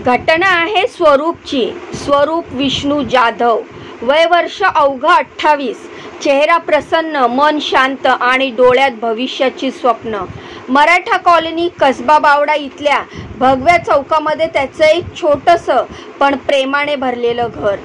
घटना आहे स्वरूपची। स्वरूप विष्णू जाधव, वय वर्ष अवघ 28, चेहरा प्रसन्न, मन शांत आणि डोळ्यात भविष्याची स्वप्न। मराठा कॉलनी कसबा बावडा इथल्या भगव्या चौकामध्ये त्याचं एक छोटंसं पण प्रेमाने भरलेलं घर।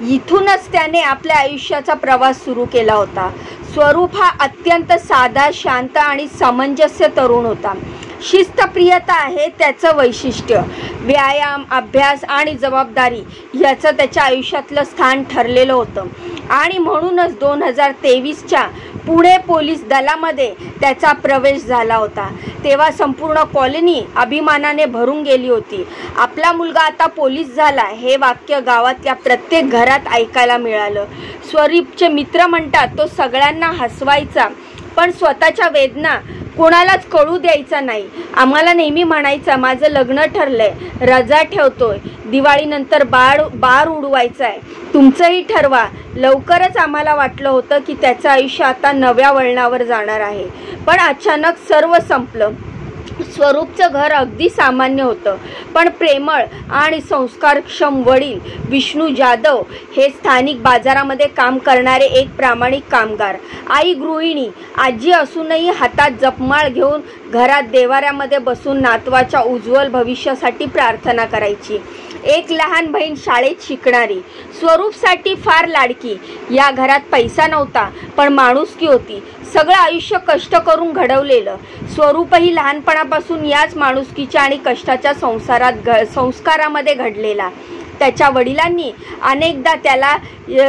इथूनच त्याने आपल्या आयुष्याचा प्रवास सुरू केला होता। स्वरूप हा अत्यंत साधा, शांत आणि सामंजस्य तरुण होता। शिस्तप्रियता आहे त्याचं वैशिष्ट्य। व्यायाम, अभ्यास आणि जबाबदारी याचं त्याच्या आयुष्यातलं स्थान ठरलेलं होतं आणि म्हणूनच 2023च्या पुणे पोलीस दलामध्ये त्याचा प्रवेश झाला होता। तेव्हा संपूर्ण कॉलनी अभिमानाने भरून गेली होती। आपला मुलगा आता पोलीस झाला हे वाक्य गावातल्या प्रत्येक घरात ऐकायला मिळालं। स्वरूपचे मित्र म्हणतात तो सगळ्यांना हसवायचा, पण स्वतःच्या वेदना कोणालाच कळू द्यायचा नाही। आम्हाला नेहमी म्हणायचा, माझं लग्न ठरलंय, रजा ठेवतोय, दिवाळीनंतर बार उडवायचा आहे, तुमचंही ठरवा। लवकरच आम्हाला वाटलं होतं की त्याचं आयुष्य आता नव्या वळणावर जाणार आहे, पण अचानक सर्व संपलं। स्वरूपचं घर अगदी सामान्य होतं, पण प्रेमळ आणि संस्कारक्षम वडील विष्णू जाधव हे स्थानिक बाजारामध्ये काम करणारे एक प्रामाणिक कामगार। आई गृहिणी, आजी असूनही हातात जपमाळ घेऊन घरात देवाऱ्यामध्ये बसून नातवाच्या उज्ज्वल भविष्यासाठी प्रार्थना करायची। एक लहान बहीण शाळेत शिकणारी, स्वरूपसाठी फार लाडकी। या घरात पैसा नव्हता, पण माणुसकी होती। सगळं आयुष्य कष्ट करून घडवलेलं। स्वरूपही लहानपणापासून याच माणुसकीच्या आणि कष्टाच्या संस्कारामध्ये घडलेला। त्याच्या वडिलांनी अनेकदा त्याला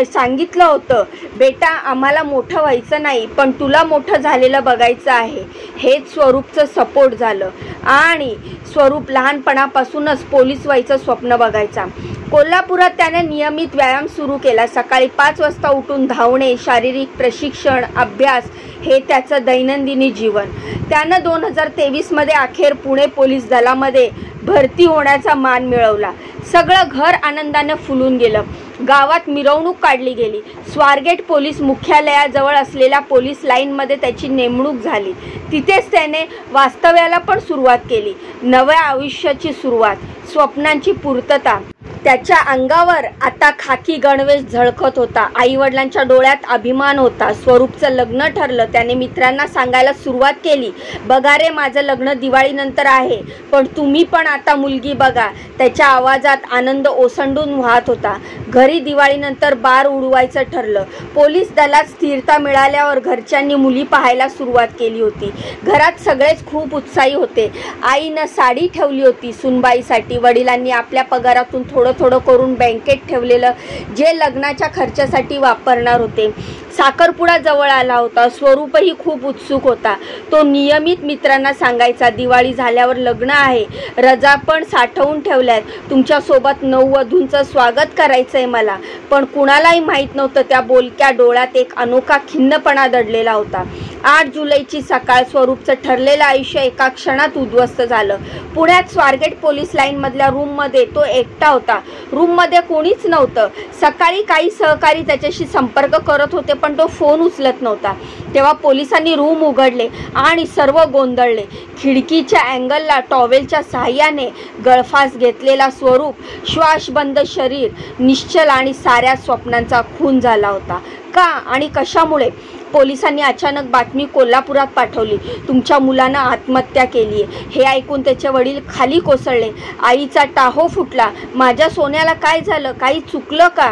सांगितलं होतं, बेटा आम्हाला मोठं व्हायचं नाही, पण तुला मोठं झालेलं बघायचं आहे। हेच स्वरूपचं सपोर्ट झालं आणि स्वरूप लहानपणापासूनच पोलीस व्हायचं स्वप्न बघायचा। कोल्हापुरात त्याने नियमित व्यायाम सुरू केला। सकाळी 5 वाजता उठून धावणे, शारीरिक प्रशिक्षण, अभ्यास हे त्याचं दैनंदिनी जीवन। त्यानं 2023मध्ये अखेर पुणे पोलीस दलामध्ये भरती होण्याचा मान मिळवला। सगळं घर आनंदाने फुलून गेलं। गावात मिरवणूक काढली गेली। स्वारगेट पोलीस मुख्यालयाजवळ असलेल्या पोलीस लाईनमध्ये त्याची नेमणूक झाली। तिथेच त्याने वास्तव्याला पण सुरुवात केली। नव्या आयुष्याची सुरुवात, स्वप्नांची पूर्तता। त्याच्या अंगावर आता खाकी गणवेश झळकत होता। आईवडिलांच्या डोळ्यात अभिमान होता। स्वरूपचं लग्न ठरलं। त्याने मित्रांना सांगायला सुरुवात केली, बघा रे, माझं लग्न दिवाळीनंतर आहे, पण तुम्ही पण आता मुलगी बघा। त्याच्या आवाजात आनंद ओसंडून वाहत होता। घरी दिवाळीनंतर बार उडवायचं ठरलं। पोलीस दलात स्थिरता मिळाल्यावर घरच्यांनी मुली पाहायला सुरुवात केली होती। घरात सगळेच खूप उत्साही होते। आईनं साडी ठेवली होती सुनबाईसाठी। वडिलांनी आपल्या पगारातून थोडं करून बँकेत ठेवलेलं, जे लग्नाच्या खर्चासाठी वापरणार होते। साखरपुडा जवळ आला होता। स्वरूपही खूप उत्सुक होता। तो नियमित मित्रांना सांगायचा, दिवाळी झाल्यावर लग्न आहे, रजा पण साठवून ठेवल्यात, तुमच्यासोबत नववधूंचं स्वागत करायचंय मला। पण कुणालाही माहीत नव्हतं त्या बोलक्या डोळ्यात एक अनोखा खिन्नपणा दडलेला होता। 8 जुलैची सकाळ, स्वरूपचं ठरलेलं आयुष्य एका क्षणात उद्ध्वस्त झालं। पुण्यात स्वारगेट पोलीस लाईनमधल्या रूममध्ये तो एकटा होता। रूममध्ये कोणीच नव्हतं। सकाळी काही सहकारी त्याच्याशी संपर्क करत होते, पण तो फोन उचलत नव्हता। तेव्हा पोलिसांनी रूम उघडले आणि सर्व गोंधळले। खिडकीच्या अँगलला टॉवेलच्या सहाय्याने गळफास घेतलेला स्वरूप, श्वासबंद शरीर, निश्चल आणि साऱ्या स्वप्नांचा खून झाला होता। का आणि कशामुळे? पोलिसांनी अचानक बातमी कोल्हापुरात पाठवली, तुमच्या मुलानं आत्महत्या केली आहे। हे ऐकून त्याचे वडील खाली कोसळले। आईचा टाहो फुटला, माझ्या सोन्याला काय झालं? काही चुकलं का?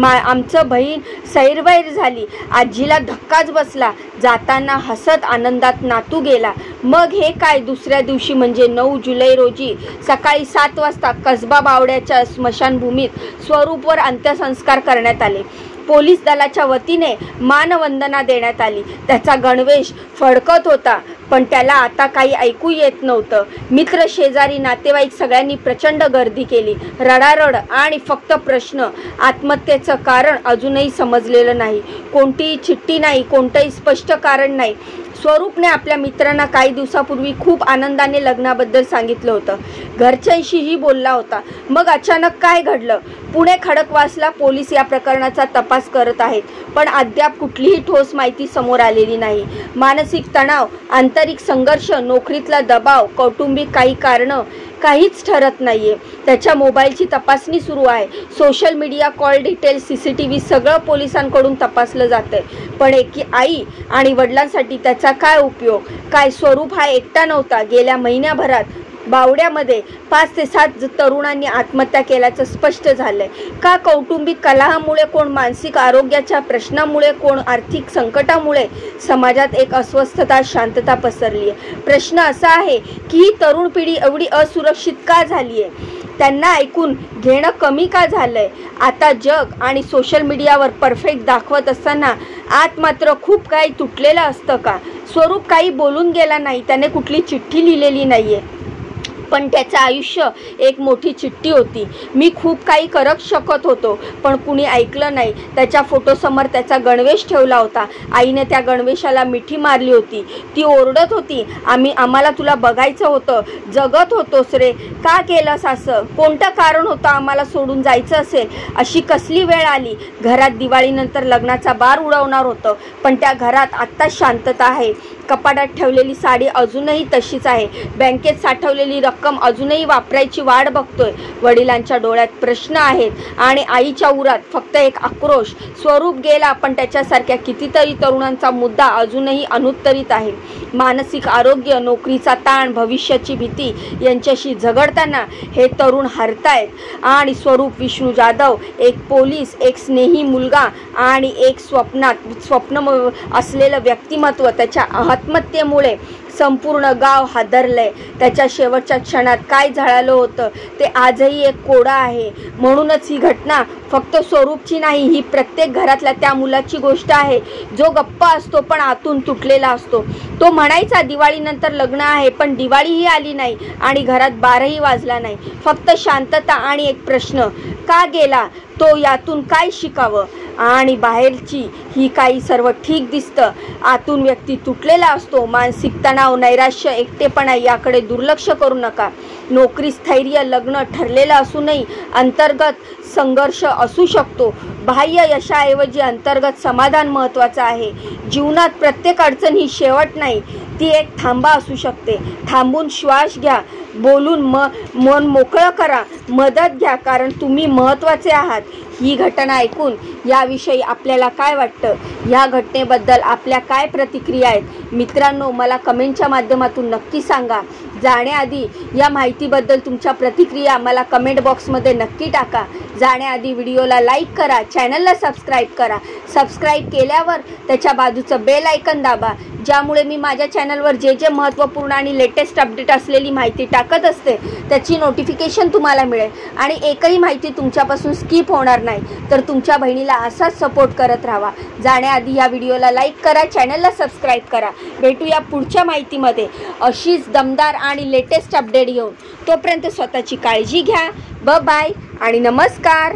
आमचं बहीण सैरवैर झाली। आजीला धक्काच बसला। जाताना हसत आनंदात नातू गेला। मग हे काय? दुसऱ्या दिवशी म्हणजे 9 जुलै रोजी सकाळी 7 वाजता कसबा बावड्याच्या स्मशानभूमीत स्वरूपवर अंत्यसंस्कार करण्यात आले। पोलीस दलाच्या वतीने मानवंदना देण्यात आली। त्याचा गणवेश फडकत होता, पण त्याला आता काही ऐकू येत नव्हतं। मित्र, शेजारी, नातेवाईक सगळ्यांनी प्रचंड गर्दी केली। रडारड आणि फक्त प्रश्न। आत्महत्येचं कारण अजूनही समजलेलं नाही। कोणतीही चिठ्ठी नाही, कोणतंही स्पष्ट कारण नाही। स्वरूपने आपल्या मित्रांना काही दिवसापूर्वी खूप आनंदाने लग्नाबद्दल सांगितलं होतं। घरच्यांशीही बोलला होता। मग अचानक काय घडलं? पुणे खडकवासला पोलीस या प्रकरणाचा तपास करत आहेत, पण अद्याप कुठलीही ठोस माहिती समोर आलेली नाही. मानसिक तणाव, आंतरिक संघर्ष, नोकरीतला दबाव, कौटुंबिक काही कारणं काहीच ठरत नाहीये. त्याच्या मोबाईलची तपासणी सुरू आहे. Social media, call details, CCTV सगळं पोलिसांकडून तपासलं जातंय. पण एकी आई आणि वडिलांसाठी त्याचा काय उपयोग? काय स्वरूप हा एकटा नव्हता. गेल्या महिन्याभरात बावड्यामध्ये 5 ते 7 तरुणांनी आत्महत्या केल्याचं स्पष्ट झालंय. का कौटुंबिक कलहामुळे, कोण मानसिक आरोग्याच्या प्रश्नामुळे, कोण आर्थिक संकटामुळे समाजात एक अस्वस्थता, शांतता पसरली आहे. प्रश्न असा आहे की ही तरुण पिढी एवढी असुरक्षित का झाली आहे? त्यांना ऐकून घेणं कमी का झालंय? आता जग आणि सोशल मीडियावर परफेक्ट दाखवत असताना आत मात्र खूप काही तुटलेलं असतं का? स्वरूप काही बोलून गेला नाही, त्याने कुठली चिठ्ठी लिहिलेली नाहीये, पण त्याचं आयुष्य एक मोठी चिठ्ठी होती. मी खूप काही करत शकत होतो, पण कुणी ऐकलं नाही. त्याच्या फोटोसमोर त्याचा गणवेश ठेवला होता. आईने त्या गणवेशाला मिठी मारली होती. ती ओरडत होती, आम्हाला तुला बघायचं होतं, जगत होतोस रे, का केलंस असं? कोणतं कारण होतं आम्हाला सोडून जायचं असेल? अशी कसली वेळ आली? घरात दिवाळीनंतर लग्नाचा बार उडवणार होतं, पण त्या घरात आत्ता शांतता आहे. कपाटात ठेवलेली साडी अजूनही तशीच आहे. बँकेत साठवलेली रक्कम अजूनही वापरायची वाट बघतोय. वडिलांच्या डोळ्यात प्रश्न आहेत आणि आईच्या उरात फक्त एक आक्रोश. स्वरूप गेला, पण त्याच्यासारख्या कितीतरी तरुणांचा मुद्दा अजूनही अनुत्तरित आहे. मानसिक आरोग्य, नोकरीचा ताण, भविष्याची भीती यांच्याशी झगडताना हे तरुण हरतायत. आणि स्वरूप विष्णू जाधव, एक पोलीस, एक स्नेही मुलगा आणि एक स्वप्न असलेलं व्यक्तिमत्व, त्याच्या आत्महत्येमुळे संपूर्ण गाव हादरलंय. त्याच्या शेवटच्या क्षणात काय झालं होतं ते आजही एक कोडा आहे. म्हणूनच ही घटना फक्त स्वरूपची नाही, ही प्रत्येक घरातल्या त्या मुलाची गोष्ट आहे जो गप्पा असतो पण आतून तुटलेला असतो. तो म्हणायचा दिवाळीनंतर लग्न आहे, पण दिवाळीही आली नाही आणि घरात बारही वाजला नाही. फक्त शांतता आणि एक प्रश्न, का गेला तो? यातून काय शिकावं? आणि बाहेरची ही काही सर्व ठीक दिसतं, आतून व्यक्ती तुटलेला असतो. मानसिक तणाव, नैराश्य, एकटेपणा याकडे दुर्लक्ष करू नका. नोकरी, स्थैर्य, लग्न ठरलेलं असूनही अंतर्गत संघर्ष असू शकतो. बाह्य यशाऐवजी अंतर्गत समाधान महत्त्वाचं आहे. जीवनात प्रत्येक अडचण ही शेवट नाही, ती एक थांबा असू शकते. थांबून श्वास घ्या, बोलून मन मोकळं करा, मदत घ्या, कारण तुम्ही महत्त्वाचे आहात. ही घटना ऐकून याविषयी आपल्याला काय वाटतं? ह्या घटनेबद्दल आपल्या काय प्रतिक्रिया आहेत? मित्रांनो, मला कमेंटच्या माध्यमातून नक्की सांगा. जाण्याआधी या माहितीबद्दल तुमच्या प्रतिक्रिया मला कमेंट बॉक्समध्ये नक्की टाका. जाण्याआधी व्हिडिओला लाईक करा, चॅनलला सबस्क्राईब करा. सबस्क्राईब केल्यावर त्याच्या बाजूचं बेल आयकन दाबा, ज्यामुळे मी माझ्या चॅनलवर जे महत्त्वपूर्ण आणि लेटेस्ट अपडेट असलेली माहिती टाकत असते त्याची नोटिफिकेशन तुम्हाला मिळेल आणि एकही माहिती तुमच्यापासून स्किप होणार नाही. तर तुमच्या बहिणीला असाच सपोर्ट करत राहा. जाण्याआधी या व्हिडिओला लाईक करा, चॅनलला सबस्क्राईब करा. भेटूया पुढच्या माहितीमध्ये अशीच दमदार आणि लेटेस्ट अपडेट घेऊन. तोपर्यंत स्वतःची काळजी घ्या. बाय आणि नमस्कार.